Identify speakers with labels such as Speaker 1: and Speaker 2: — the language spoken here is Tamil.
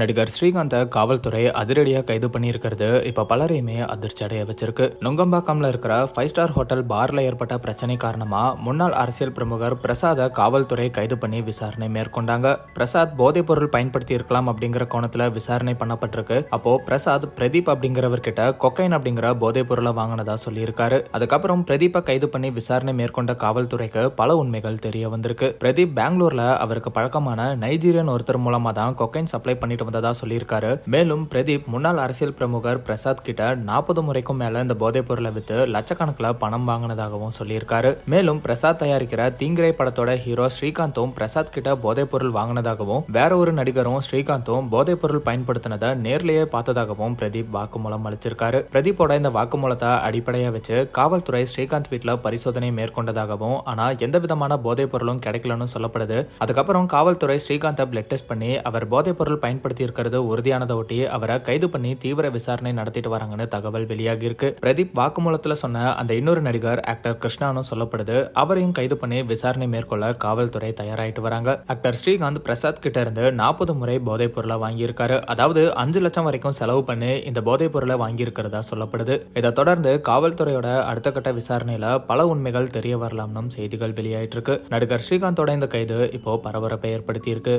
Speaker 1: நடிகர் ஸ்ரீகாந்தை காவல்துறை அதிரடியாக கைது பண்ணியிருக்கிறது இப்போ பலரையுமே அதிர்ச்சி அடைய வச்சிருக்கு. நுங்கம்பாக்கம்ல இருக்கிற 5 ஸ்டார் ஹோட்டல் பார்ல ஏற்பட்ட பிரச்சனை காரணமா முன்னாள் அரசியல் பிரமுகர் பிரசாதை காவல்துறை கைது பண்ணி விசாரணை மேற்கொண்டாங்க. பிரசாத் போதைப் பொருள் பயன்படுத்தி இருக்கலாம் அப்படிங்கிற கோணத்துல விசாரணை பண்ணப்பட்டிருக்கு. அப்போ பிரசாத் பிரதீப் அப்படிங்கிறவர்கிட்ட கொக்கைன் அப்படிங்கிற போதைப் பொருளை வாங்கினதா சொல்லியிருக்காரு. அதுக்கப்புறம் பிரதீப்பை கைது பண்ணி விசாரணை மேற்கொண்ட காவல்துறைக்கு பல உண்மைகள் தெரிய வந்திருக்கு. பிரதீப் பெங்களூர்ல அவருக்கு பழக்கமான நைஜீரியன் ஒருத்தர் மூலமா தான் கொக்கைன் சப்ளை பண்ணிட்டு வந்ததா சொல்லியிருக்காரு. மேலும் பிரதீப் முன்னாள் அரசியல் பிரமுகர் பிரசாத் கிட்ட 40 முறைக்கும் மேல இந்த போதைப் பொருளை வித்து லட்சக்கணக்கில் பணம் வாங்கினதாகவும் சொல்லியிருக்காரு. மேலும் பிரசாத் தயாரிக்கிற தீங்கிரை படத்தோட ஹீரோ ஸ்ரீகாந்தும் பிரசாத் கிட்ட போதைப் பொருள் வாங்கினதாகவும் வேற ஒரு நடிகரும் ஸ்ரீகாந்தும் போதைப் பொருள் பயன்படுத்தினதை நேர்லயே பார்த்ததாகவும் பிரதீப் வாக்குமூலம் அளிச்சிருக்காரு. பிரதீப்போட இந்த வாக்குமூலத்தை அடிப்படையா வச்சு காவல்துறை ஸ்ரீகாந்த் வீட்டுல பரிசோதனை மேற்கொண்டதாகவும் ஆனா எந்த விதமான போதைப் பொருளும் கிடைக்கலன்னு சொல்லப்படுது. அதுக்கப்புறம் காவல்துறை ஸ்ரீகாந்தை பிளட் டெஸ்ட் பண்ணி அவர் போதைப் பொருள் பயன்படுத்தி இருக்கிறது உறுதியானதை ஒட்டி அவரை கைது பண்ணி தீவிர விசாரணை நடத்திட்டு வராங்கன்னு தகவல் வெளியாகி இருக்கு. பிரதீப் வாக்குமூலத்துல சொன்ன அந்த இன்னொரு நடிகர் ஆக்டர் கிருஷ்ணான்னு சொல்லப்படுது. அவரையும் கைது பண்ணி விசாரணை மேற்கொள்ள காவல்துறை தயாராயிட்டு வராங்க. ஆக்டர் ஸ்ரீகாந்த் பிரசாத் கிட்ட இருந்து 40 முறை போதைப் பொருளை வாங்கியிருக்காரு. அதாவது 5 லட்சம் வரைக்கும் செலவு பண்ணி இந்த போதைப் பொருளை வாங்கியிருக்கிறதா சொல்லப்படுது. இதை தொடர்ந்து காவல்துறையோட அடுத்த கட்ட விசாரணையில பல உண்மைகள் தெரிய வரலாம்னு செய்திகள் வெளியாயிட்டு இருக்கு. நடிகர் ஸ்ரீகாந்தோட இந்த கைது இப்போ பரபரப்பை ஏற்படுத்தி இருக்கு.